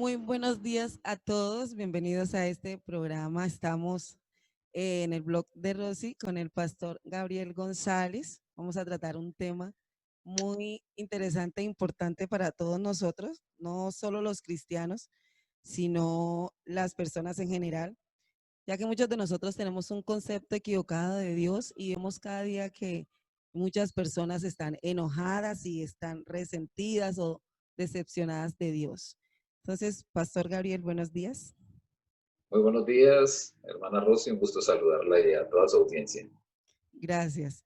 Muy buenos días a todos, bienvenidos a este programa. Estamos en el blog de Rosy con el pastor Gabriel González. Vamos a tratar un tema muy interesante e importante para todos nosotros, no solo los cristianos, sino las personas en general, ya que muchos de nosotros tenemos un concepto equivocado de Dios y vemos cada día que muchas personas están enojadas y están resentidas o decepcionadas de Dios. Entonces, Pastor Gabriel, buenos días. Muy buenos días, hermana Rosy, un gusto saludarla y a toda su audiencia. Gracias.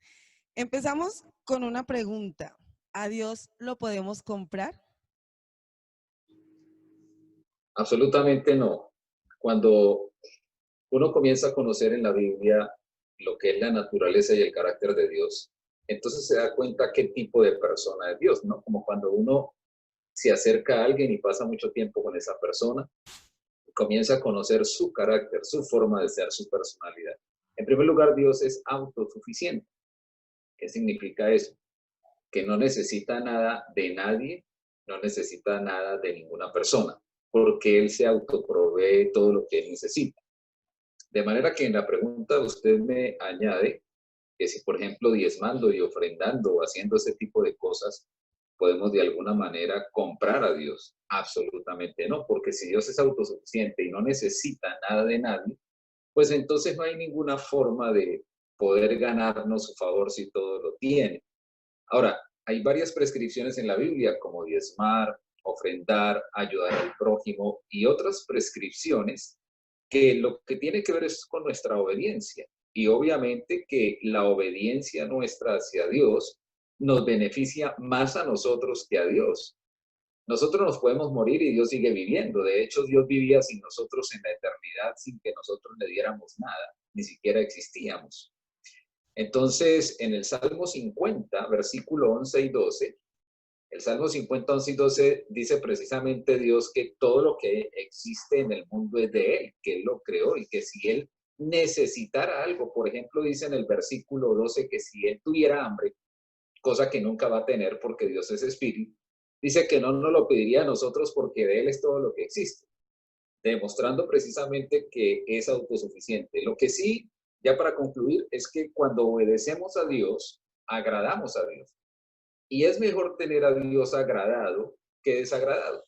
Empezamos con una pregunta. ¿A Dios lo podemos comprar? Absolutamente no. Cuando uno comienza a conocer en la Biblia lo que es la naturaleza y el carácter de Dios, entonces se da cuenta qué tipo de persona es Dios, ¿no? Como cuando uno se acerca a alguien y pasa mucho tiempo con esa persona, comienza a conocer su carácter, su forma de ser, su personalidad. En primer lugar, Dios es autosuficiente. ¿Qué significa eso? Que no necesita nada de nadie, no necesita nada de ninguna persona, porque Él se autoprovee todo lo que Él necesita. De manera que en la pregunta usted me añade que si, por ejemplo, diezmando y ofrendando o haciendo ese tipo de cosas, podemos de alguna manera comprar a Dios. Absolutamente no, porque si Dios es autosuficiente y no necesita nada de nadie, pues entonces no hay ninguna forma de poder ganarnos su favor si todo lo tiene. Ahora, hay varias prescripciones en la Biblia, como diezmar, ofrendar, ayudar al prójimo y otras prescripciones que lo que tiene que ver es con nuestra obediencia. Y obviamente que la obediencia nuestra hacia Dios nos beneficia más a nosotros que a Dios. Nosotros nos podemos morir y Dios sigue viviendo. De hecho, Dios vivía sin nosotros en la eternidad, sin que nosotros le diéramos nada, ni siquiera existíamos. Entonces, en el Salmo 50, versículo 11 y 12, el Salmo 50, 11 y 12 dice precisamente Dios que todo lo que existe en el mundo es de Él, que Él lo creó y que si Él necesitara algo, por ejemplo, dice en el versículo 12 que si Él tuviera hambre, cosa que nunca va a tener porque Dios es espíritu, dice que no nos lo pediría a nosotros porque de Él es todo lo que existe, demostrando precisamente que es autosuficiente. Lo que sí, ya para concluir, es que cuando obedecemos a Dios, agradamos a Dios. Y es mejor tener a Dios agradado que desagradado.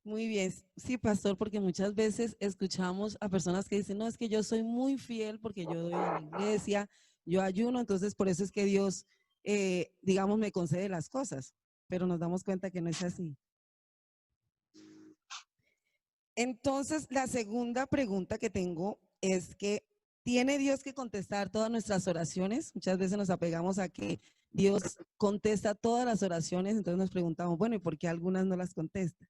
Muy bien, sí, pastor, porque muchas veces escuchamos a personas que dicen, no, es que yo soy muy fiel porque yo doy a la iglesia, yo ayuno, entonces por eso es que Dios, digamos, me concede las cosas, pero nos damos cuenta que no es así. Entonces, la segunda pregunta que tengo es que ¿tiene Dios que contestar todas nuestras oraciones? Muchas veces nos apegamos a que Dios contesta todas las oraciones, entonces nos preguntamos, bueno, ¿y por qué algunas no las contesta?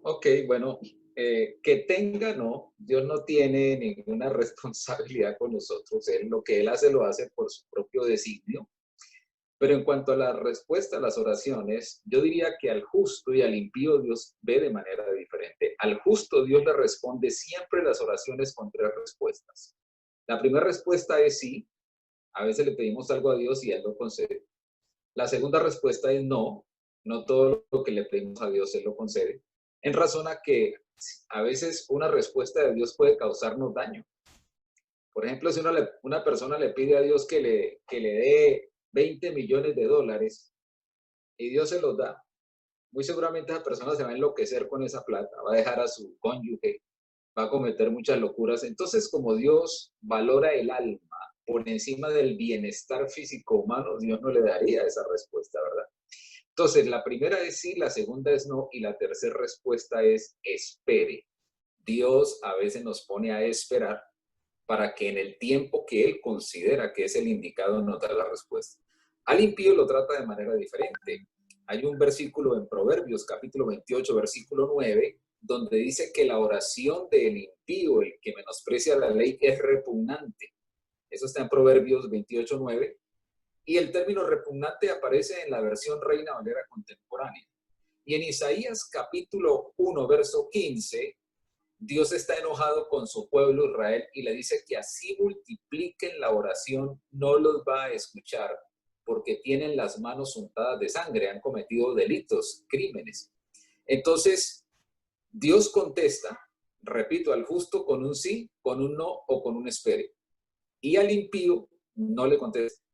Ok, bueno, que tenga, no, Dios no tiene ninguna responsabilidad con nosotros. Él lo que Él hace lo hace por su propio designio. Pero en cuanto a la respuesta a las oraciones, yo diría que al justo y al impío Dios ve de manera diferente. Al justo Dios le responde siempre las oraciones con tres respuestas. La primera respuesta es sí. A veces le pedimos algo a Dios y Él lo concede. La segunda respuesta es no. No todo lo que le pedimos a Dios Él lo concede. En razón a que a veces una respuesta de Dios puede causarnos daño. Por ejemplo, si una persona le pide a Dios que le dé 20 millones de dólares y Dios se los da, muy seguramente esa persona se va a enloquecer con esa plata, va a dejar a su cónyuge, va a cometer muchas locuras. Entonces, como Dios valora el alma por encima del bienestar físico humano, Dios no le daría esa respuesta, ¿verdad? Entonces, la primera es sí, la segunda es no, y la tercera respuesta es espere. Dios a veces nos pone a esperar para que en el tiempo que Él considera que es el indicado nos da la respuesta. Al impío lo trata de manera diferente. Hay un versículo en Proverbios, capítulo 28, versículo 9, donde dice que la oración del impío, el que menosprecia la ley, es repugnante. Eso está en Proverbios 28, 9. Y el término repugnante aparece en la versión Reina Valera contemporánea. Y en Isaías capítulo 1, verso 15, Dios está enojado con su pueblo Israel y le dice que así multipliquen la oración, no los va a escuchar porque tienen las manos untadas de sangre, han cometido delitos, crímenes. Entonces, Dios contesta, repito, al justo con un sí, con un no o con un espere. Y al impío no le contesta.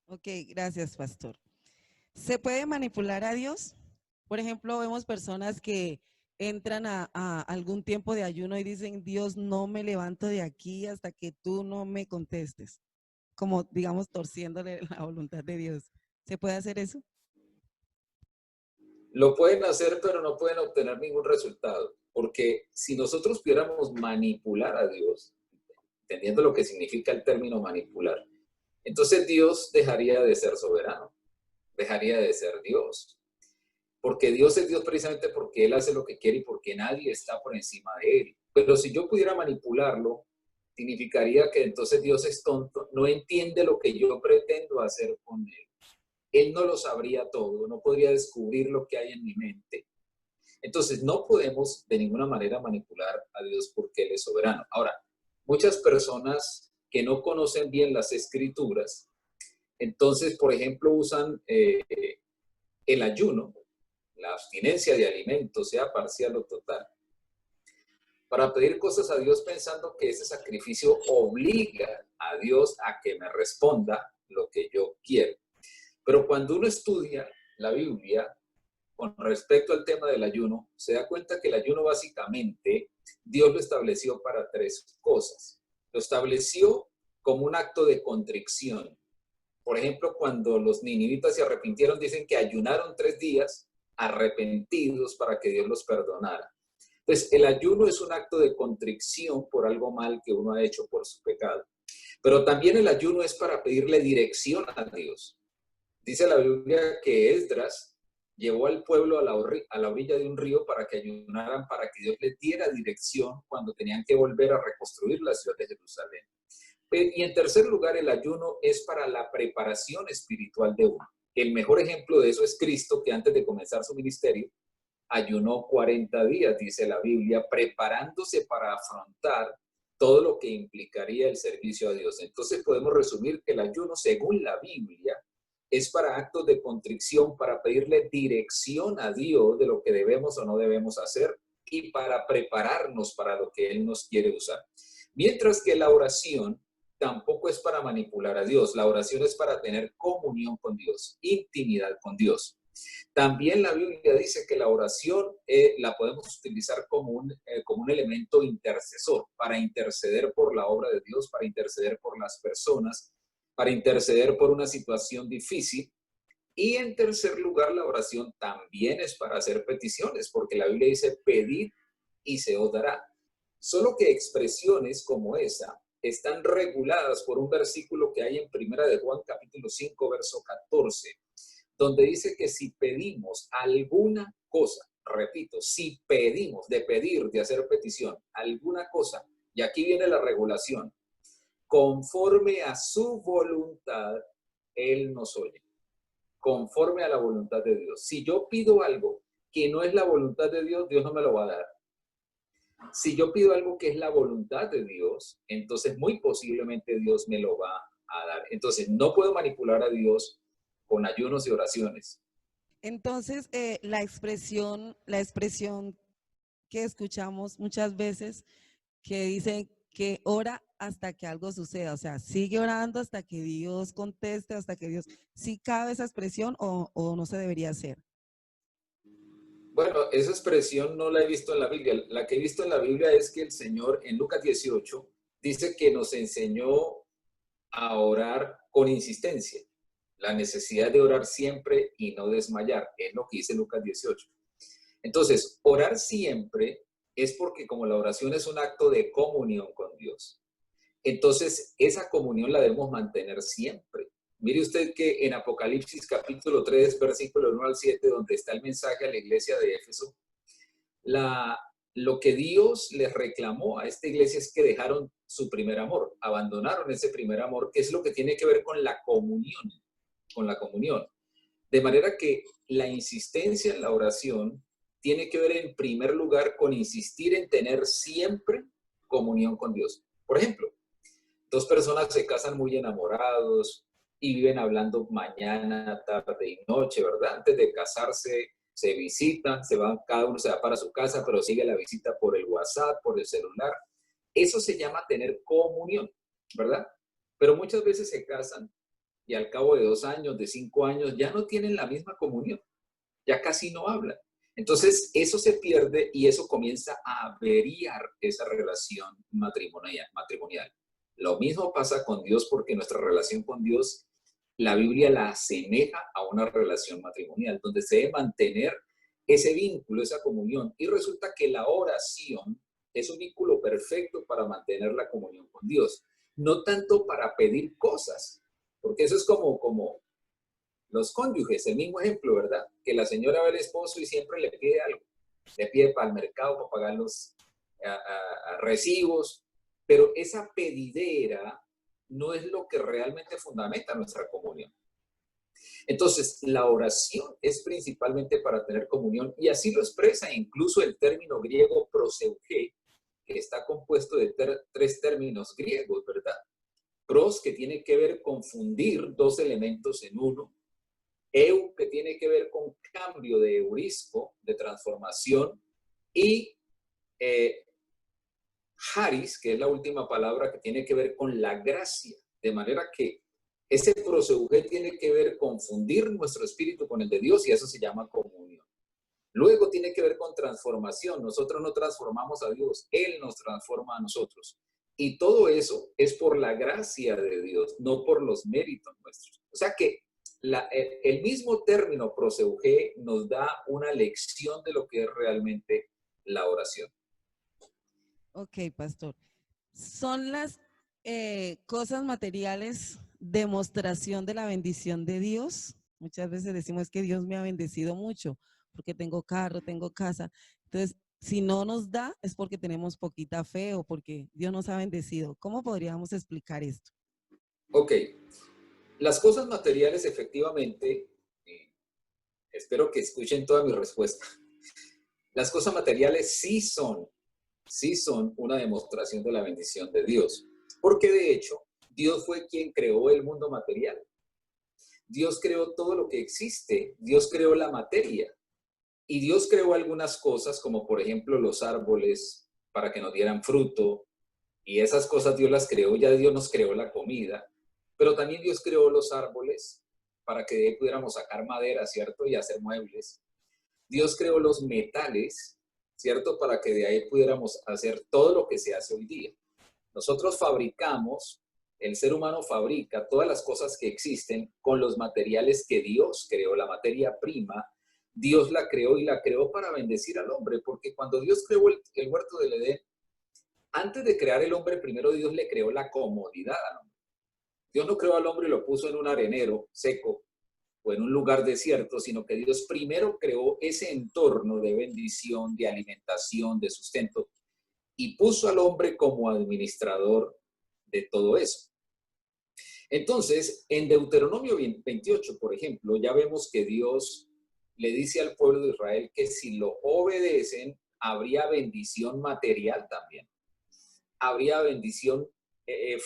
Ok, gracias, pastor. ¿Se puede manipular a Dios? Por ejemplo, vemos personas que entran a algún tiempo de ayuno y dicen, Dios, no me levanto de aquí hasta que tú no me contestes. Como, digamos, torciéndole la voluntad de Dios. ¿Se puede hacer eso? Lo pueden hacer, pero no pueden obtener ningún resultado. Porque si nosotros pudiéramos manipular a Dios, entendiendo lo que significa el término manipular, entonces Dios dejaría de ser soberano, dejaría de ser Dios. Porque Dios es Dios precisamente porque Él hace lo que quiere y porque nadie está por encima de Él. Pero si yo pudiera manipularlo, significaría que entonces Dios es tonto, no entiende lo que yo pretendo hacer con Él. Él no lo sabría todo, no podría descubrir lo que hay en mi mente. Entonces, no podemos de ninguna manera manipular a Dios porque Él es soberano. Ahora, muchas personas que no conocen bien las escrituras, entonces, por ejemplo, usan el ayuno, la abstinencia de alimentos, sea parcial o total, para pedir cosas a Dios pensando que ese sacrificio obliga a Dios a que me responda lo que yo quiero. Pero cuando uno estudia la Biblia con respecto al tema del ayuno, se da cuenta que el ayuno básicamente Dios lo estableció para tres cosas. Lo estableció como un acto de contrición. Por ejemplo, cuando los ninivitas se arrepintieron, dicen que ayunaron 3 días arrepentidos para que Dios los perdonara. Entonces, el ayuno es un acto de contrición por algo mal que uno ha hecho por su pecado. Pero también el ayuno es para pedirle dirección a Dios. Dice la Biblia que Esdras llevó al pueblo a la orilla de un río para que ayunaran, para que Dios les diera dirección cuando tenían que volver a reconstruir la ciudad de Jerusalén. Y en tercer lugar, el ayuno es para la preparación espiritual de uno. El mejor ejemplo de eso es Cristo, que antes de comenzar su ministerio, ayunó 40 días, dice la Biblia, preparándose para afrontar todo lo que implicaría el servicio a Dios. Entonces podemos resumir que el ayuno, según la Biblia, es para actos de contrición, para pedirle dirección a Dios de lo que debemos o no debemos hacer y para prepararnos para lo que Él nos quiere usar. Mientras que la oración tampoco es para manipular a Dios, la oración es para tener comunión con Dios, intimidad con Dios. También la Biblia dice que la oración la podemos utilizar como un elemento intercesor, para interceder por la obra de Dios, para interceder por las personas, para interceder por una situación difícil. Y en tercer lugar, la oración también es para hacer peticiones, porque la Biblia dice, pedid y se os dará. Solo que expresiones como esa están reguladas por un versículo que hay en Primera de Juan, capítulo 5, verso 14, donde dice que si pedimos alguna cosa, repito, si pedimos, de pedir, de hacer petición, alguna cosa, y aquí viene la regulación, conforme a su voluntad, Él nos oye, conforme a la voluntad de Dios. Si yo pido algo que no es la voluntad de Dios, Dios no me lo va a dar. Si yo pido algo que es la voluntad de Dios, entonces muy posiblemente Dios me lo va a dar. Entonces no puedo manipular a Dios con ayunos y oraciones. Entonces, la expresión que escuchamos muchas veces que dice que ora hasta que algo suceda, o sea, sigue orando hasta que Dios conteste, hasta que Dios, ¿sí cabe esa expresión o no se debería hacer? Bueno, esa expresión no la he visto en la Biblia. La que he visto en la Biblia es que el Señor en Lucas 18 dice que nos enseñó a orar con insistencia. La necesidad de orar siempre y no desmayar, es lo que dice Lucas 18. Entonces, orar siempre es porque como la oración es un acto de comunión con Dios, entonces esa comunión la debemos mantener siempre. Mire usted que en Apocalipsis capítulo 3, versículo 1 al 7, donde está el mensaje a la iglesia de Éfeso, lo que Dios les reclamó a esta iglesia es que dejaron su primer amor, abandonaron ese primer amor, que es lo que tiene que ver con la comunión, con la comunión. De manera que la insistencia en la oración tiene que ver en primer lugar con insistir en tener siempre comunión con Dios. Por ejemplo, dos personas se casan muy enamorados, y viven hablando mañana, tarde y noche, ¿verdad? Antes de casarse, se visitan, se van, cada uno se va para su casa, pero sigue la visita por el WhatsApp, por el celular. Eso se llama tener comunión, ¿verdad? Pero muchas veces se casan y al cabo de 2 años, de 5 años, ya no tienen la misma comunión, ya casi no hablan. Entonces, eso se pierde y eso comienza a averiar esa relación matrimonial. Lo mismo pasa con Dios porque nuestra relación con Dios, la Biblia la asemeja a una relación matrimonial, donde se debe mantener ese vínculo, esa comunión. Y resulta que la oración es un vínculo perfecto para mantener la comunión con Dios. No tanto para pedir cosas, porque eso es como los cónyuges, el mismo ejemplo, ¿verdad? Que la señora ve al esposo y siempre le pide algo. Le pide para el mercado, para pagar los recibos, pero esa pedidera no es lo que realmente fundamenta nuestra comunión. Entonces, la oración es principalmente para tener comunión y así lo expresa incluso el término griego proseuché, que está compuesto de tres términos griegos, ¿verdad? Pros, que tiene que ver con fundir dos elementos en uno. Eu, que tiene que ver con cambio de eurisco, de transformación. Y charis, que es la última palabra, que tiene que ver con la gracia. De manera que ese proseuché tiene que ver con fundir nuestro espíritu con el de Dios y eso se llama comunión. Luego tiene que ver con transformación. Nosotros no transformamos a Dios, Él nos transforma a nosotros. Y todo eso es por la gracia de Dios, no por los méritos nuestros. O sea que el mismo término proseuché nos da una lección de lo que es realmente la oración. Ok, pastor. ¿Son las cosas materiales demostración de la bendición de Dios? Muchas veces decimos que Dios me ha bendecido mucho porque tengo carro, tengo casa. Entonces, si no nos da es porque tenemos poquita fe o porque Dios nos ha bendecido. ¿Cómo podríamos explicar esto? Ok, las cosas materiales efectivamente, espero que escuchen toda mi respuesta. Las cosas materiales sí son una demostración de la bendición de Dios. Porque de hecho, Dios fue quien creó el mundo material. Dios creó todo lo que existe. Dios creó la materia. Y Dios creó algunas cosas, como por ejemplo los árboles, para que nos dieran fruto. Y esas cosas Dios las creó. Ya Dios nos creó la comida. Pero también Dios creó los árboles para que de ahí pudiéramos sacar madera, ¿cierto? Y hacer muebles. Dios creó los metales, ¿cierto? Para que de ahí pudiéramos hacer todo lo que se hace hoy día. Nosotros fabricamos, el ser humano fabrica todas las cosas que existen con los materiales que Dios creó, la materia prima. Dios la creó y la creó para bendecir al hombre, porque cuando Dios creó el huerto del Edén, antes de crear el hombre, primero Dios le creó la comodidad al hombre. Dios no creó al hombre y lo puso en un arenero seco o en un lugar desierto, sino que Dios primero creó ese entorno de bendición, de alimentación, de sustento, y puso al hombre como administrador de todo eso. Entonces, en Deuteronomio 28, por ejemplo, ya vemos que Dios le dice al pueblo de Israel que si lo obedecen, habría bendición material también. Habría bendición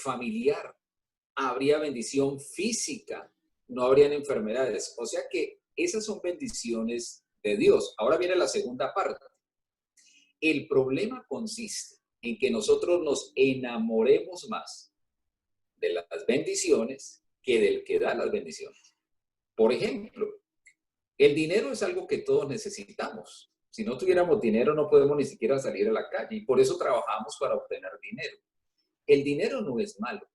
familiar, habría bendición física, no habrían enfermedades. O sea que esas son bendiciones de Dios. Ahora viene la segunda parte. El problema consiste en que nosotros nos enamoremos más de las bendiciones que del que da las bendiciones. Por ejemplo, el dinero es algo que todos necesitamos. Si no tuviéramos dinero no podemos ni siquiera salir a la calle y por eso trabajamos para obtener dinero. El dinero no es malo.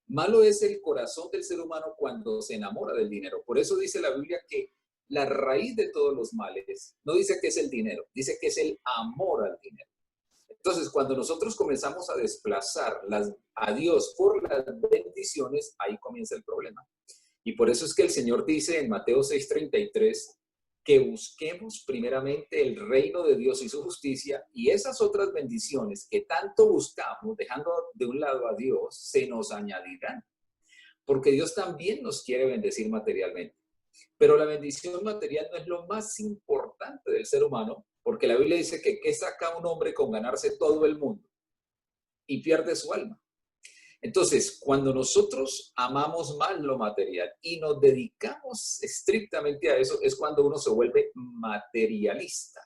Malo es el corazón del ser humano cuando se enamora del dinero. Por eso dice la Biblia que la raíz de todos los males no dice que es el dinero, dice que es el amor al dinero. Entonces, cuando nosotros comenzamos a desplazar a Dios por las bendiciones, ahí comienza el problema. Y por eso es que el Señor dice en Mateo 6:33 que busquemos primeramente el reino de Dios y su justicia, y esas otras bendiciones que tanto buscamos, dejando de un lado a Dios, se nos añadirán. Porque Dios también nos quiere bendecir materialmente. Pero la bendición material no es lo más importante del ser humano, porque la Biblia dice que ¿qué saca un hombre con ganarse todo el mundo y pierde su alma? Entonces, cuando nosotros amamos más lo material y nos dedicamos estrictamente a eso, es cuando uno se vuelve materialista.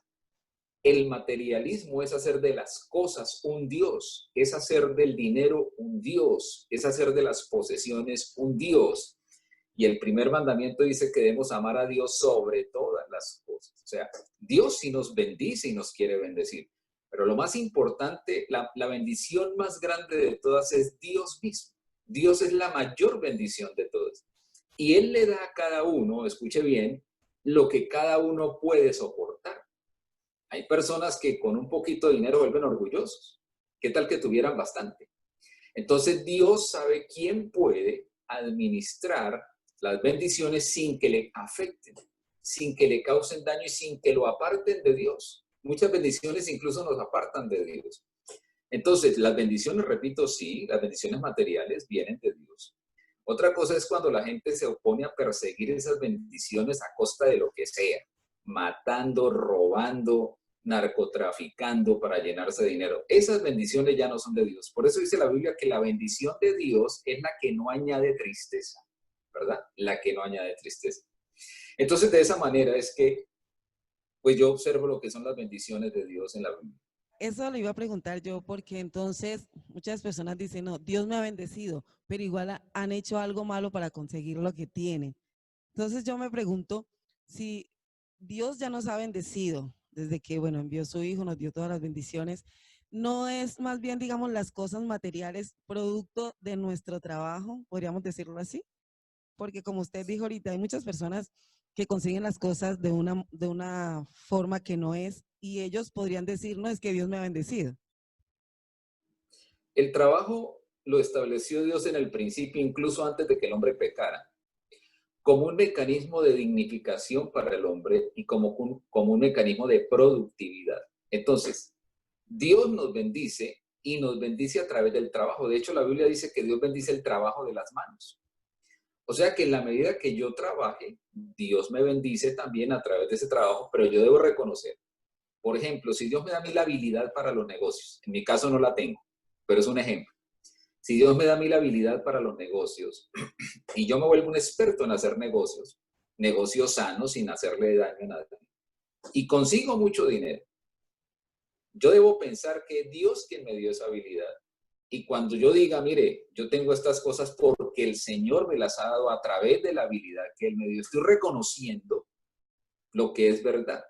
El materialismo es hacer de las cosas un Dios, es hacer del dinero un Dios, es hacer de las posesiones un Dios. Y el primer mandamiento dice que debemos amar a Dios sobre todas las cosas. O sea, Dios sí nos bendice y nos quiere bendecir. Pero lo más importante, la bendición más grande de todas es Dios mismo. Dios es la mayor bendición de todas. Y Él le da a cada uno, escuche bien, lo que cada uno puede soportar. Hay personas que con un poquito de dinero vuelven orgullosos. ¿Qué tal que tuvieran bastante? Entonces Dios sabe quién puede administrar las bendiciones sin que le afecten, sin que le causen daño y sin que lo aparten de Dios. Muchas bendiciones incluso nos apartan de Dios. Entonces, las bendiciones, repito, sí, las bendiciones materiales vienen de Dios. Otra cosa es cuando la gente se opone a perseguir esas bendiciones a costa de lo que sea, matando, robando, narcotraficando para llenarse de dinero. Esas bendiciones ya no son de Dios. Por eso dice la Biblia que la bendición de Dios es la que no añade tristeza, ¿verdad? La que no añade tristeza. Entonces, de esa manera es que, pues yo observo lo que son las bendiciones de Dios en la Biblia. Eso lo iba a preguntar yo, porque entonces muchas personas dicen, no, Dios me ha bendecido, pero igual han hecho algo malo para conseguir lo que tienen. Entonces yo me pregunto si Dios ya nos ha bendecido desde que, bueno, envió a su Hijo, nos dio todas las bendiciones, no es más bien, digamos, las cosas materiales producto de nuestro trabajo, podríamos decirlo así, porque como usted dijo ahorita, hay muchas personas que consiguen las cosas de una forma que no es, y ellos podrían decir, no, es que Dios me ha bendecido. El trabajo lo estableció Dios en el principio, incluso antes de que el hombre pecara, como un mecanismo de dignificación para el hombre y como un mecanismo de productividad. Entonces, Dios nos bendice y nos bendice a través del trabajo. De hecho, la Biblia dice que Dios bendice el trabajo de las manos. O sea que en la medida que yo trabaje, Dios me bendice también a través de ese trabajo, pero yo debo reconocer, por ejemplo, si Dios me da a mí la habilidad para los negocios, en mi caso no la tengo, pero es un ejemplo. Si Dios me da a mí la habilidad para los negocios y yo me vuelvo un experto en hacer negocios, negocios sanos sin hacerle daño a nadie, y consigo mucho dinero, yo debo pensar que Dios quien me dio esa habilidad. Y cuando yo diga, mire, yo tengo estas cosas porque el Señor me las ha dado a través de la habilidad que Él me dio, estoy reconociendo lo que es verdad.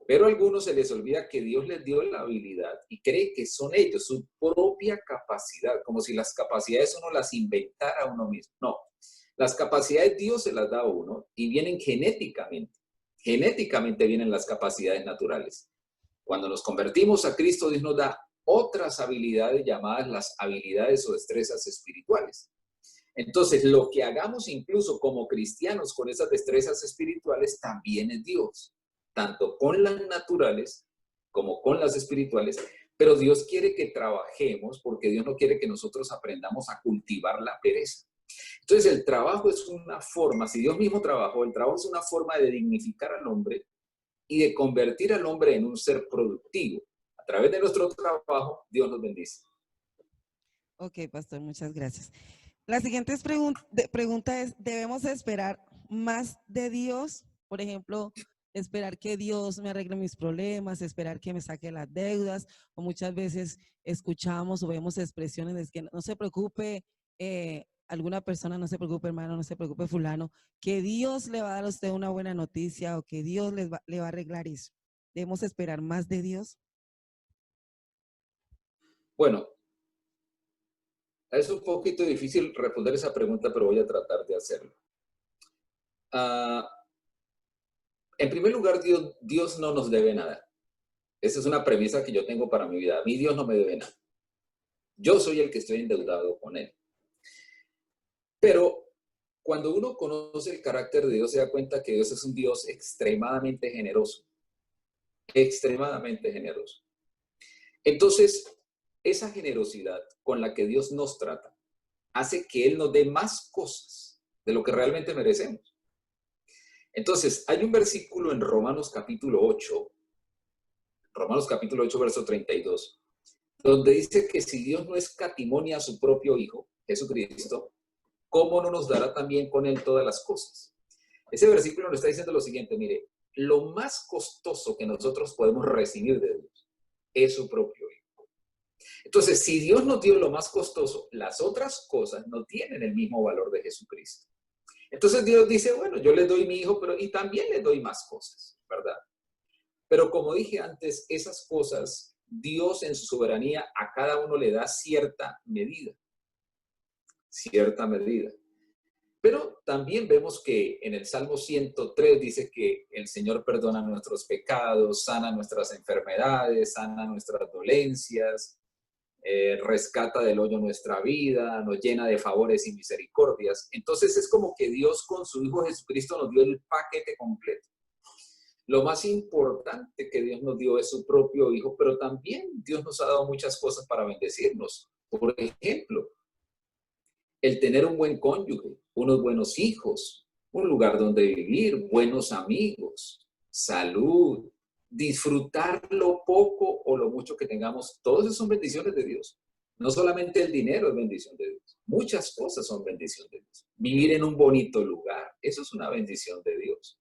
Pero a algunos se les olvida que Dios les dio la habilidad y cree que son ellos, su propia capacidad, como si las capacidades uno las inventara uno mismo. No, las capacidades Dios se las da a uno y vienen genéticamente. Genéticamente vienen las capacidades naturales. Cuando nos convertimos a Cristo, Dios nos da otras habilidades llamadas las habilidades o destrezas espirituales. Entonces, lo que hagamos incluso como cristianos con esas destrezas espirituales también es Dios, tanto con las naturales como con las espirituales, pero Dios quiere que trabajemos porque Dios no quiere que nosotros aprendamos a cultivar la pereza. Entonces, el trabajo es una forma, si Dios mismo trabajó, el trabajo es una forma de dignificar al hombre y de convertir al hombre en un ser productivo. A través de nuestro trabajo, Dios nos bendice. Ok, pastor, muchas gracias. La siguiente pregunta es, ¿debemos esperar más de Dios? Por ejemplo, esperar que Dios me arregle mis problemas, esperar que me saque las deudas, o muchas veces escuchamos o vemos expresiones de que no se preocupe, alguna persona, no se preocupe hermano, no se preocupe fulano, que Dios le va a dar a usted una buena noticia o que Dios le va a arreglar eso. ¿Debemos esperar más de Dios? Bueno, es un poquito difícil responder esa pregunta, pero voy a tratar de hacerlo. En primer lugar, Dios no nos debe nada. Esa es una premisa que yo tengo para mi vida. A mí Dios no me debe nada. Yo soy el que estoy endeudado con Él. Pero cuando uno conoce el carácter de Dios, se da cuenta que Dios es un Dios extremadamente generoso. Extremadamente generoso. Entonces, esa generosidad con la que Dios nos trata hace que Él nos dé más cosas de lo que realmente merecemos. Entonces, hay un versículo en Romanos capítulo 8, verso 32, donde dice que si Dios no escatimó a su propio Hijo, Jesucristo, ¿cómo no nos dará también con él todas las cosas? Ese versículo nos está diciendo lo siguiente, mire, lo más costoso que nosotros podemos recibir de Dios es su propio Hijo. Entonces, si Dios nos dio lo más costoso, las otras cosas no tienen el mismo valor de Jesucristo. Entonces Dios dice, bueno, yo les doy mi Hijo, pero y también les doy más cosas, ¿verdad? Pero como dije antes, esas cosas, Dios en su soberanía a cada uno le da cierta medida. Cierta medida. Pero también vemos que en el Salmo 103 dice que el Señor perdona nuestros pecados, sana nuestras enfermedades, sana nuestras dolencias, rescata del hoyo nuestra vida, nos llena de favores y misericordias. Entonces es como que Dios con su Hijo Jesucristo nos dio el paquete completo. Lo más importante que Dios nos dio es su propio Hijo, pero también Dios nos ha dado muchas cosas para bendecirnos. Por ejemplo, el tener un buen cónyuge, unos buenos hijos, un lugar donde vivir, buenos amigos, salud, disfrutar lo poco o lo mucho que tengamos, todas esas son bendiciones de Dios. No solamente el dinero es bendición de Dios, muchas cosas son bendición de Dios. Vivir en un bonito lugar, eso es una bendición de Dios.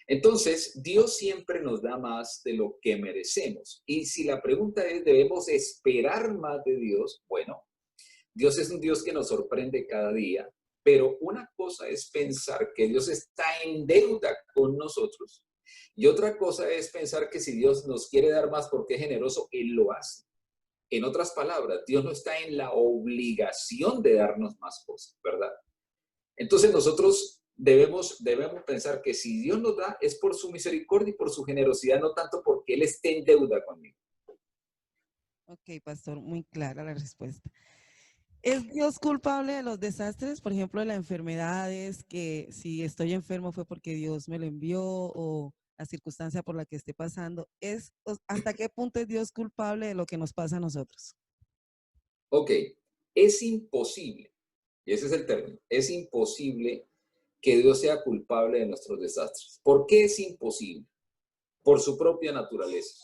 Entonces, Dios siempre nos da más de lo que merecemos. Y si la pregunta es, ¿debemos esperar más de Dios? Bueno, Dios es un Dios que nos sorprende cada día, pero una cosa es pensar que Dios está en deuda con nosotros y otra cosa es pensar que si Dios nos quiere dar más porque es generoso, Él lo hace. En otras palabras, Dios no está en la obligación de darnos más cosas, ¿verdad? Entonces nosotros debemos pensar que si Dios nos da es por su misericordia y por su generosidad, no tanto porque Él esté en deuda conmigo. Ok, pastor, muy clara la respuesta. ¿Es Dios culpable de los desastres? Por ejemplo, de las enfermedades, que si estoy enfermo fue porque Dios me lo envió o la circunstancia por la que esté pasando. ¿Hasta qué punto es Dios culpable de lo que nos pasa a nosotros? Ok, es imposible, y ese es el término, es imposible que Dios sea culpable de nuestros desastres. ¿Por qué es imposible? Por su propia naturaleza.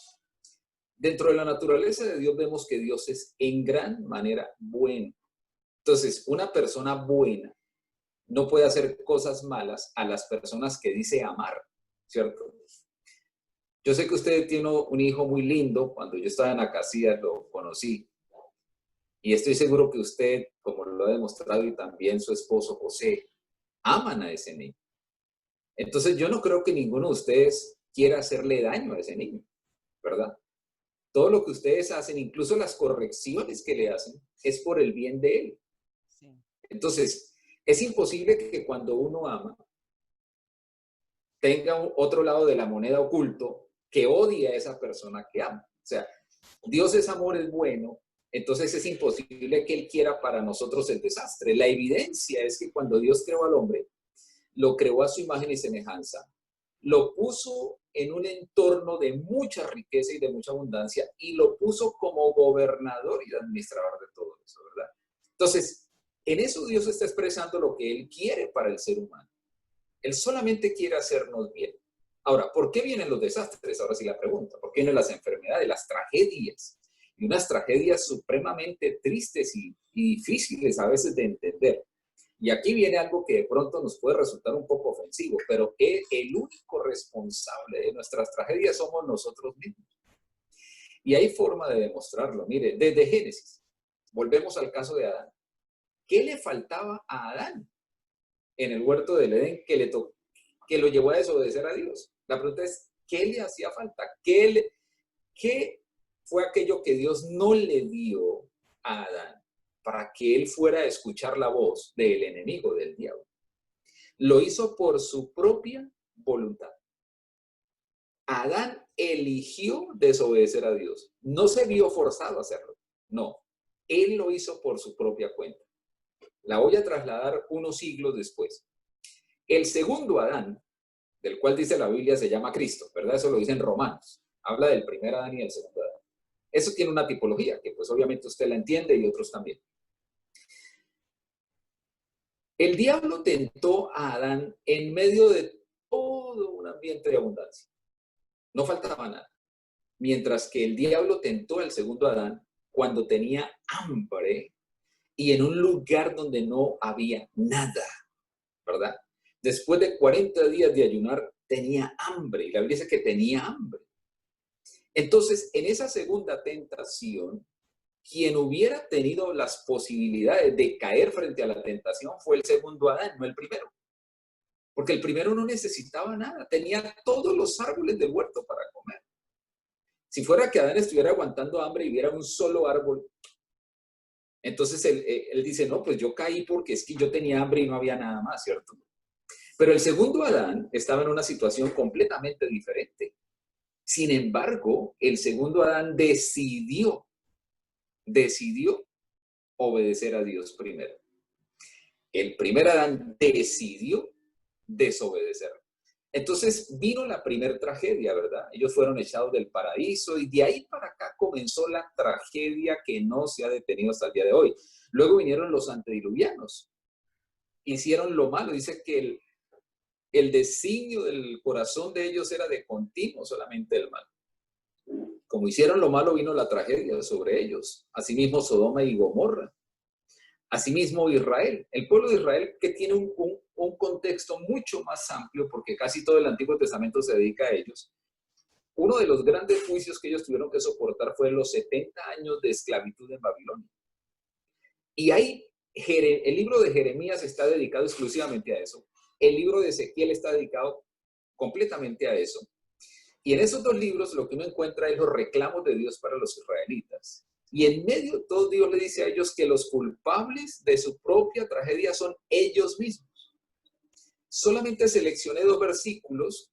Dentro de la naturaleza de Dios vemos que Dios es en gran manera bueno. Entonces, una persona buena no puede hacer cosas malas a las personas que dice amar, ¿cierto? Yo sé que usted tiene un hijo muy lindo. Cuando yo estaba en Acacias lo conocí. Y estoy seguro que usted, como lo ha demostrado, y también su esposo José, aman a ese niño. Entonces, yo no creo que ninguno de ustedes quiera hacerle daño a ese niño, ¿verdad? Todo lo que ustedes hacen, incluso las correcciones que le hacen, es por el bien de él. Sí. Entonces, es imposible que cuando uno ama, tenga otro lado de la moneda oculto que odie a esa persona que ama. O sea, Dios es amor, es bueno, entonces es imposible que Él quiera para nosotros el desastre. La evidencia es que cuando Dios creó al hombre, lo creó a su imagen y semejanza, lo puso en un entorno de mucha riqueza y de mucha abundancia y lo puso como gobernador y administrador de todo eso, ¿verdad? Entonces, en eso Dios está expresando lo que Él quiere para el ser humano. Él solamente quiere hacernos bien. Ahora, ¿por qué vienen los desastres? Ahora sí la pregunta. ¿Por qué vienen las enfermedades, las tragedias? Y unas tragedias supremamente tristes y difíciles a veces de entender. Y aquí viene algo que de pronto nos puede resultar un poco ofensivo, pero el único responsable de nuestras tragedias somos nosotros mismos. Y hay forma de demostrarlo. Mire, desde Génesis, volvemos al caso de Adán. ¿Qué le faltaba a Adán en el huerto del Edén que lo llevó a desobedecer a Dios? La pregunta es, ¿qué le hacía falta? ¿Qué fue aquello que Dios no le dio a Adán para que él fuera a escuchar la voz del enemigo, del diablo? Lo hizo por su propia voluntad. Adán eligió desobedecer a Dios. No se vio forzado a hacerlo. No, él lo hizo por su propia cuenta. La voy a trasladar unos siglos después. El segundo Adán, del cual dice la Biblia, se llama Cristo, ¿verdad? Eso lo dice en Romanos. Habla del primer Adán y del segundo Adán. Eso tiene una tipología, que pues obviamente usted la entiende y otros también. El diablo tentó a Adán en medio de todo un ambiente de abundancia. No faltaba nada. Mientras que el diablo tentó al segundo Adán cuando tenía hambre y en un lugar donde no había nada, ¿verdad? Después de 40 días de ayunar, tenía hambre. Y la Biblia dice que tenía hambre. Entonces, en esa segunda tentación, quien hubiera tenido las posibilidades de caer frente a la tentación fue el segundo Adán, no el primero. Porque el primero no necesitaba nada, tenía todos los árboles del huerto para comer. Si fuera que Adán estuviera aguantando hambre y viera un solo árbol, entonces él dice, no, pues yo caí porque es que yo tenía hambre y no había nada más, ¿cierto? Pero el segundo Adán estaba en una situación completamente diferente. Sin embargo, el segundo Adán decidió obedecer a Dios primero. El primer Adán decidió desobedecer. Entonces vino la primera tragedia, ¿verdad? Ellos fueron echados del paraíso y de ahí para acá comenzó la tragedia que no se ha detenido hasta el día de hoy. Luego vinieron los antediluvianos. Hicieron lo malo. Dice que el designio del corazón de ellos era de continuo solamente el mal. Como hicieron lo malo, vino la tragedia sobre ellos. Asimismo, Sodoma y Gomorra. Asimismo, Israel. El pueblo de Israel que tiene un contexto mucho más amplio, porque casi todo el Antiguo Testamento se dedica a ellos. Uno de los grandes juicios que ellos tuvieron que soportar fue los 70 años de esclavitud en Babilonia. Y ahí el libro de Jeremías está dedicado exclusivamente a eso. El libro de Ezequiel está dedicado completamente a eso. Y en esos dos libros lo que uno encuentra es los reclamos de Dios para los israelitas. Y en medio de todo Dios le dice a ellos que los culpables de su propia tragedia son ellos mismos. Solamente seleccioné dos versículos.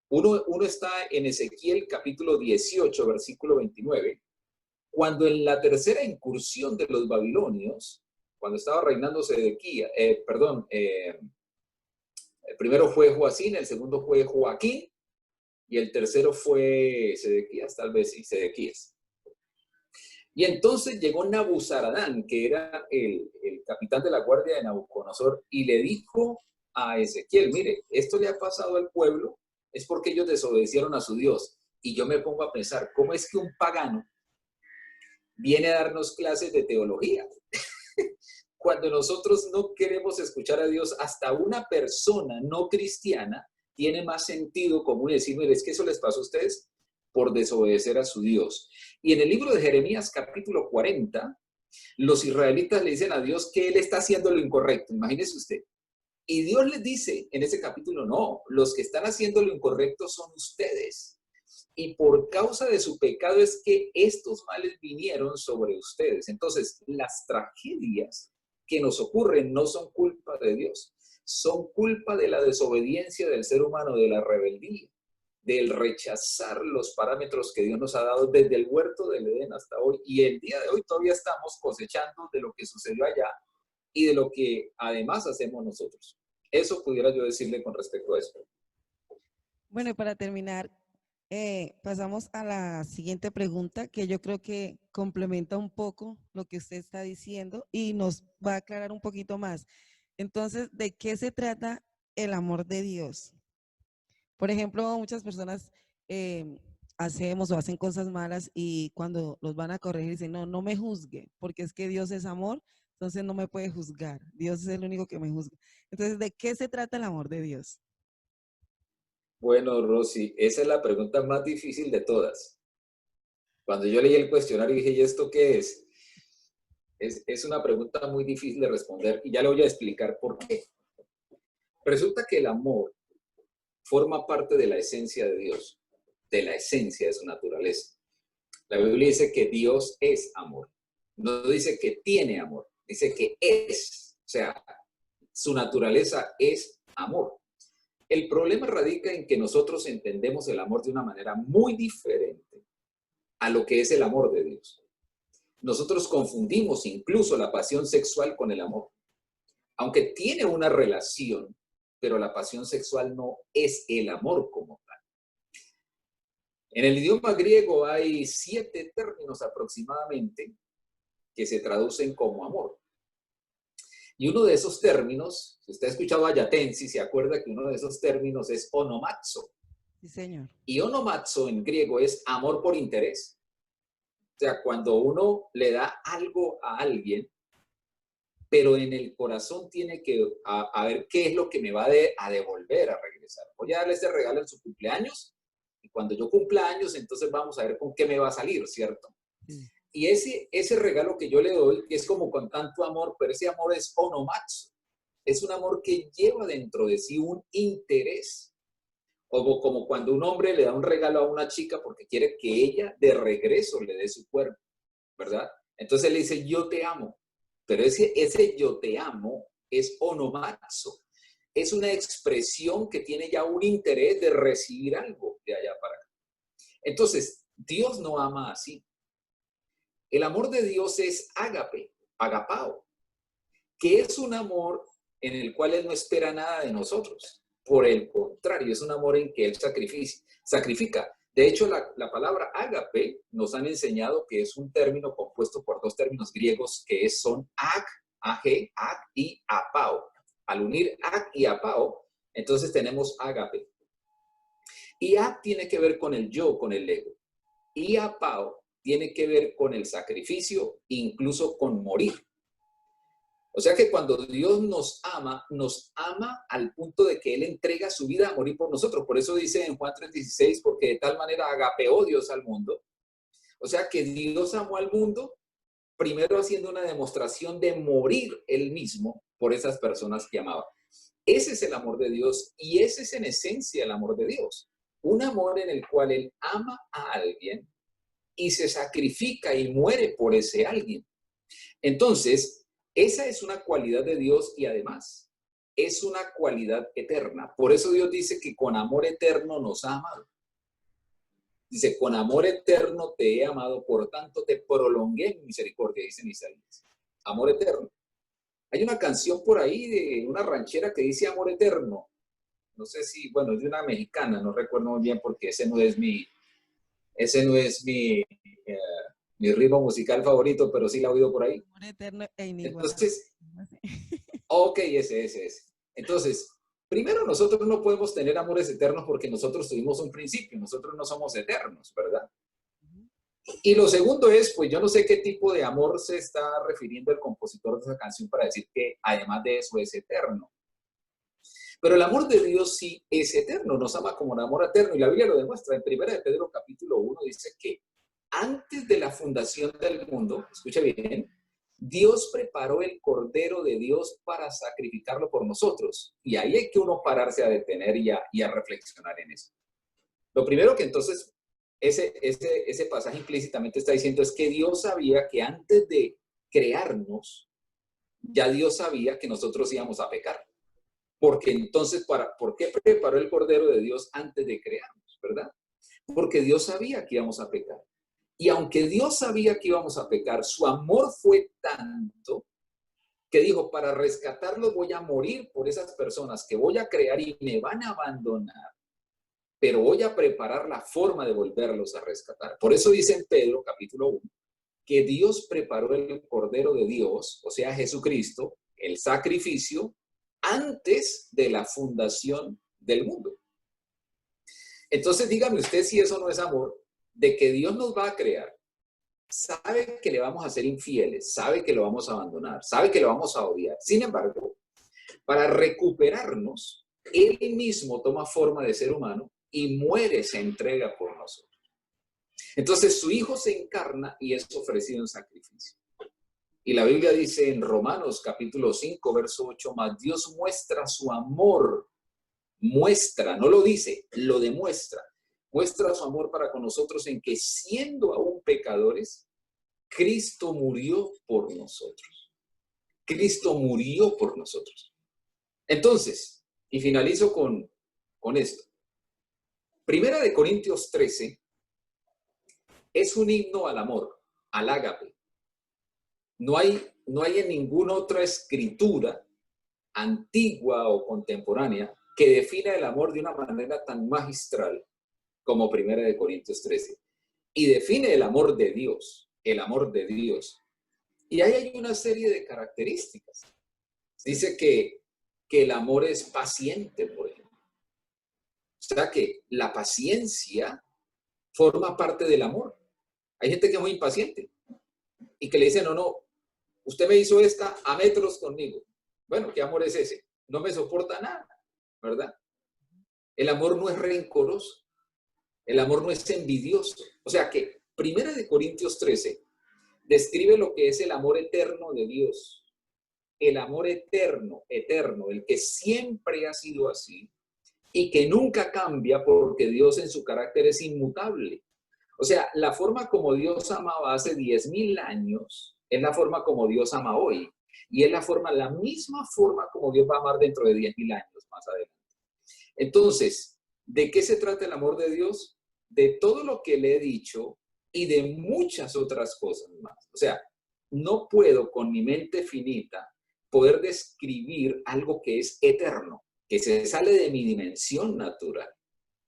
Uno está en Ezequiel capítulo 18, versículo 29. Cuando en la tercera incursión de los babilonios, cuando estaba reinando Sedequías, el primero fue Joacín, el segundo fue Joaquín, y el tercero fue Sedequías, tal vez sí, Sedequías. Y entonces llegó Nabuzaradán, que era el capitán de la guardia de Nabucodonosor, y le dijo a Ezequiel, mire, esto le ha pasado al pueblo, es porque ellos desobedecieron a su Dios. Y yo me pongo a pensar, ¿cómo es que un pagano viene a darnos clases de teología? Cuando nosotros no queremos escuchar a Dios, hasta una persona no cristiana tiene más sentido común decir, mire, es que eso les pasó a ustedes por desobedecer a su Dios. Y en el libro de Jeremías, capítulo 40, los israelitas le dicen a Dios que él está haciendo lo incorrecto. Imagínese usted. Y Dios les dice en ese capítulo, no, los que están haciendo lo incorrecto son ustedes. Y por causa de su pecado es que estos males vinieron sobre ustedes. Entonces, las tragedias que nos ocurren no son culpa de Dios, son culpa de la desobediencia del ser humano, de la rebeldía, del rechazar los parámetros que Dios nos ha dado desde el huerto del Edén hasta hoy. Y el día de hoy todavía estamos cosechando de lo que sucedió allá y de lo que además hacemos nosotros. Eso pudiera yo decirle con respecto a esto. Bueno, y para terminar, pasamos a la siguiente pregunta, que yo creo que complementa un poco lo que usted está diciendo y nos va a aclarar un poquito más. Entonces, ¿de qué se trata el amor de Dios? Por ejemplo, muchas personas hacemos o hacen cosas malas y cuando los van a corregir dicen, no, no me juzgue, porque es que Dios es amor, entonces no me puede juzgar. Dios es el único que me juzga. Entonces, ¿de qué se trata el amor de Dios? Bueno, Rosy, esa es la pregunta más difícil de todas. Cuando yo leí el cuestionario dije, ¿y esto qué es? Es una pregunta muy difícil de responder y ya le voy a explicar por qué. Resulta que el amor forma parte de la esencia de Dios, de la esencia de su naturaleza. La Biblia dice que Dios es amor. No dice que tiene amor, dice que es. O sea, su naturaleza es amor. El problema radica en que nosotros entendemos el amor de una manera muy diferente a lo que es el amor de Dios. Nosotros confundimos incluso la pasión sexual con el amor. Aunque tiene una relación, pero la pasión sexual no es el amor como tal. En el idioma griego hay 7 términos aproximadamente que se traducen como amor. Y uno de esos términos, si usted ha escuchado a Yatensi, se acuerda que uno de esos términos es onomazo. Sí, señor. Y onomazo en griego es amor por interés. O sea, cuando uno le da algo a alguien pero en el corazón tiene que a ver qué es lo que me va a devolver, a regresar. Voy a darle este regalo en su cumpleaños y cuando yo cumpla años, entonces vamos a ver con qué me va a salir, ¿cierto? Sí. Y ese regalo que yo le doy, que es como con tanto amor, pero ese amor es onomatsu. Es un amor que lleva dentro de sí un interés. O como cuando un hombre le da un regalo a una chica porque quiere que ella de regreso le dé su cuerpo, ¿verdad? Entonces le dice, yo te amo. Pero ese yo te amo es onomatsu. Es una expresión que tiene ya un interés de recibir algo de allá para acá. Entonces, Dios no ama así. El amor de Dios es ágape, agapao, que es un amor en el cual Él no espera nada de nosotros. Por el contrario, es un amor en que Él sacrifica. De hecho, la palabra ágape nos han enseñado que es un término compuesto por dos términos griegos que son ag, ag y apao. Al unir ag y apao, entonces tenemos ágape. Y ag tiene que ver con el yo, con el ego. Y apao tiene que ver con el sacrificio, incluso con morir. O sea que cuando Dios nos ama al punto de que Él entrega su vida a morir por nosotros. Por eso dice en Juan 3:16, porque de tal manera agapeó Dios al mundo. O sea que Dios amó al mundo, primero haciendo una demostración de morir Él mismo por esas personas que amaba. Ese es el amor de Dios y ese es en esencia el amor de Dios. Un amor en el cual Él ama a alguien y se sacrifica y muere por ese alguien. Entonces, esa es una cualidad de Dios y además es una cualidad eterna. Por eso Dios dice que con amor eterno nos ha amado. Dice, con amor eterno te he amado, por tanto te prolongué mi misericordia, dice en Isaías. Amor eterno. Hay una canción por ahí de una ranchera que dice amor eterno. No sé si, bueno, es de una mexicana, no recuerdo muy bien porque ese no es mi mi ritmo musical favorito, pero sí la he oído por ahí. Amor eterno e inigualable. Entonces, ok, ese. Entonces, primero nosotros no podemos tener amores eternos porque nosotros tuvimos un principio, nosotros no somos eternos, ¿verdad? Y lo segundo es, pues yo no sé qué tipo de amor se está refiriendo el compositor de esa canción para decir que además de eso es eterno. Pero el amor de Dios sí es eterno, nos ama como un amor eterno y la Biblia lo demuestra. En 1 de Pedro capítulo 1 dice que antes de la fundación del mundo, escucha bien, Dios preparó el Cordero de Dios para sacrificarlo por nosotros. Y ahí hay que uno pararse a detener y a reflexionar en eso. Lo primero que entonces ese pasaje implícitamente está diciendo es que Dios sabía que antes de crearnos, ya Dios sabía que nosotros íbamos a pecar. Porque entonces, ¿por qué preparó el Cordero de Dios antes de crearnos, verdad? Porque Dios sabía que íbamos a pecar. Y aunque Dios sabía que íbamos a pecar, su amor fue tanto que dijo, para rescatarlos voy a morir por esas personas que voy a crear y me van a abandonar, pero voy a preparar la forma de volverlos a rescatar. Por eso dice en Pedro, capítulo 1, que Dios preparó el Cordero de Dios, o sea, Jesucristo, el sacrificio, antes de la fundación del mundo. Entonces, dígame usted si eso no es amor, de que Dios nos va a crear, sabe que le vamos a ser infieles, sabe que lo vamos a abandonar, sabe que lo vamos a odiar. Sin embargo, para recuperarnos, Él mismo toma forma de ser humano y muere, se entrega por nosotros. Entonces, su Hijo se encarna y es ofrecido en sacrificio. Y la Biblia dice en Romanos capítulo 5, verso 8, más Dios muestra su amor, muestra, no lo dice, lo demuestra, muestra su amor para con nosotros en que siendo aún pecadores, Cristo murió por nosotros. Cristo murió por nosotros. Entonces, y finalizo con esto. Primera de Corintios 13 es un himno al amor, al ágape. No hay en ninguna otra escritura antigua o contemporánea que defina el amor de una manera tan magistral como Primera de Corintios 13. Y define el amor de Dios, el amor de Dios. Y ahí hay una serie de características. Dice que el amor es paciente, por ejemplo. O sea que la paciencia forma parte del amor. Hay gente que es muy impaciente y que le dice, no, Usted me hizo esta a metros conmigo. Bueno, ¿qué amor es ese? No me soporta nada, ¿verdad? El amor no es rencoroso. El amor no es envidioso. O sea que 1 Corintios 13 describe lo que es el amor eterno de Dios. El amor eterno, eterno, el que siempre ha sido así y que nunca cambia porque Dios en su carácter es inmutable. O sea, la forma como Dios amaba hace 10.000 años es la forma como Dios ama hoy. Y es la misma forma como Dios va a amar dentro de 10.000 años más adelante. Entonces, ¿de qué se trata el amor de Dios? De todo lo que le he dicho y de muchas otras cosas más. O sea, no puedo con mi mente finita poder describir algo que es eterno, que se sale de mi dimensión natural.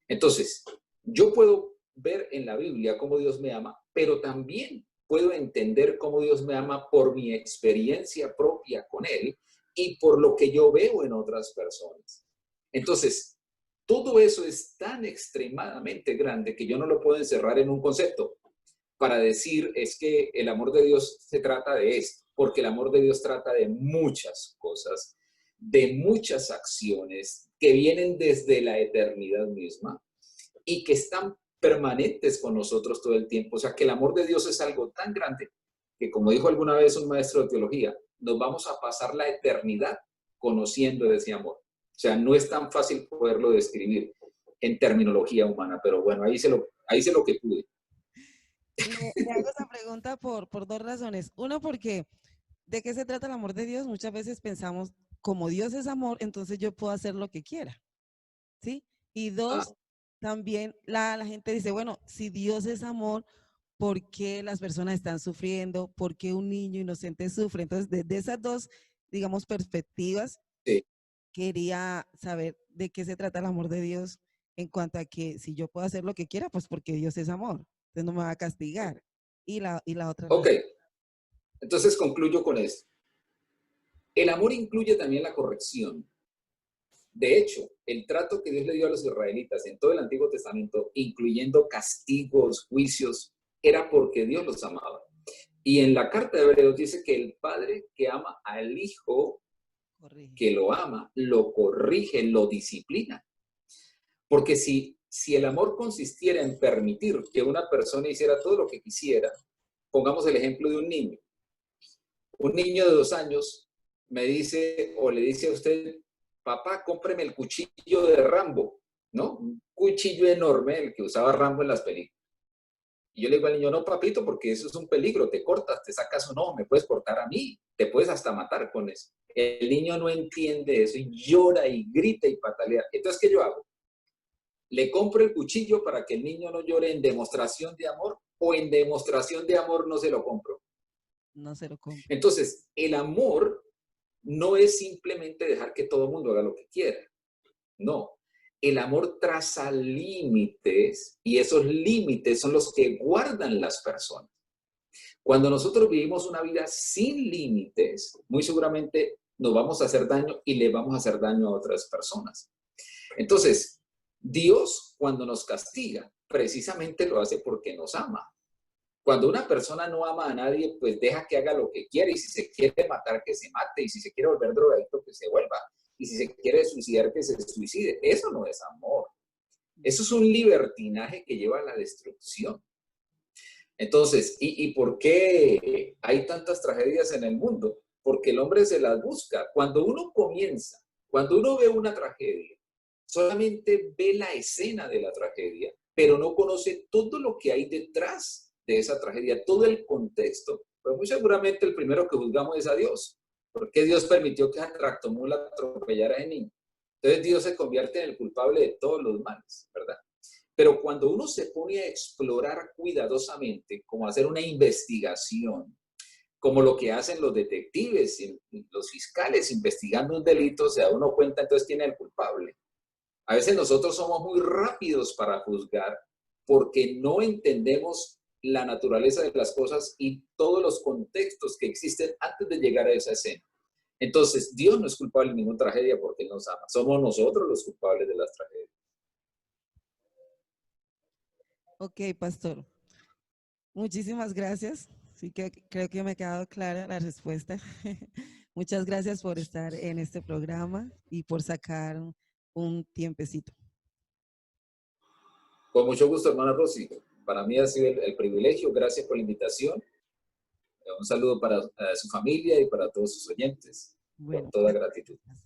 Entonces, yo puedo ver en la Biblia cómo Dios me ama, pero también puedo entender cómo Dios me ama por mi experiencia propia con Él y por lo que yo veo en otras personas. Entonces, todo eso es tan extremadamente grande que yo no lo puedo encerrar en un concepto para decir es que el amor de Dios se trata de esto, porque el amor de Dios trata de muchas cosas, de muchas acciones que vienen desde la eternidad misma y que están permanentes con nosotros todo el tiempo. O sea, que el amor de Dios es algo tan grande que, como dijo alguna vez un maestro de teología, nos vamos a pasar la eternidad conociendo ese amor. O sea, no es tan fácil poderlo describir en terminología humana, pero bueno, ahí hice lo que pude. Le hago esa pregunta por dos razones. Uno, porque ¿de qué se trata el amor de Dios? Muchas veces pensamos, como Dios es amor, entonces yo puedo hacer lo que quiera, ¿sí? Y Ah, dos, también la gente dice, bueno, si Dios es amor, ¿por qué las personas están sufriendo? ¿Por qué un niño inocente sufre? Entonces, desde esas dos, digamos, perspectivas, sí. quería saber de qué se trata el amor de Dios en cuanto a que si yo puedo hacer lo que quiera, pues porque Dios es amor, entonces no me va a castigar. Y la otra Ok, razón. entonces concluyo con esto. El amor incluye también la corrección. De hecho, el trato que Dios le dio a los israelitas en todo el Antiguo Testamento, incluyendo castigos, juicios, era porque Dios los amaba. Y en la carta de Hebreos dice que el padre que ama al hijo Corrige. que lo ama, lo corrige, lo disciplina. Porque si el amor consistiera en permitir que una persona hiciera todo lo que quisiera, pongamos el ejemplo de un niño. Un niño de 2 años me dice o le dice a usted, papá, cómpreme el cuchillo de Rambo, ¿no? Un cuchillo enorme, el que usaba Rambo en las películas. Y yo le digo al niño, no, papito, porque eso es un peligro, te cortas, te sacas o no, me puedes cortar a mí, te puedes hasta matar con eso. El niño no entiende eso y llora y grita y patalea. Entonces, ¿qué yo hago? ¿Le compro el cuchillo para que el niño no llore en demostración de amor o en demostración de amor no se lo compro? No se lo compro. Entonces, el amor no es simplemente dejar que todo el mundo haga lo que quiera. No. El amor traza límites y esos límites son los que guardan las personas. Cuando nosotros vivimos una vida sin límites, muy seguramente nos vamos a hacer daño y le vamos a hacer daño a otras personas. Entonces, Dios cuando nos castiga, precisamente lo hace porque nos ama. Cuando una persona no ama a nadie, pues deja que haga lo que quiere y si se quiere matar, que se mate y si se quiere volver drogadicto, que se vuelva y si se quiere suicidar, que se suicide. Eso no es amor. Eso es un libertinaje que lleva a la destrucción. Entonces, ¿y por qué hay tantas tragedias en el mundo? Porque el hombre se las busca. Cuando uno ve una tragedia, solamente ve la escena de la tragedia, pero no conoce todo lo que hay detrás de esa tragedia, todo el contexto. Pues muy seguramente el primero que juzgamos es a Dios. ¿Por qué Dios permitió que esa tractomula atropellara a ese niño? Entonces Dios se convierte en el culpable de todos los males, ¿verdad? Pero cuando uno se pone a explorar cuidadosamente, como hacer una investigación, como lo que hacen los detectives y los fiscales investigando un delito, se da uno cuenta entonces quién es el culpable. A veces nosotros somos muy rápidos para juzgar porque no entendemos la naturaleza de las cosas y todos los contextos que existen antes de llegar a esa escena. Entonces, Dios no es culpable de ninguna tragedia porque Él nos ama. Somos nosotros los culpables de las tragedias. Ok, pastor. Muchísimas gracias. Sí que creo que me ha quedado clara la respuesta. Muchas gracias por estar en este programa y por sacar un tiempecito. Con mucho gusto, hermana Rosy. Para mí ha sido el privilegio. Gracias por la invitación. Un saludo para su familia y para todos sus oyentes. Con Bueno, toda gratitud. gracias.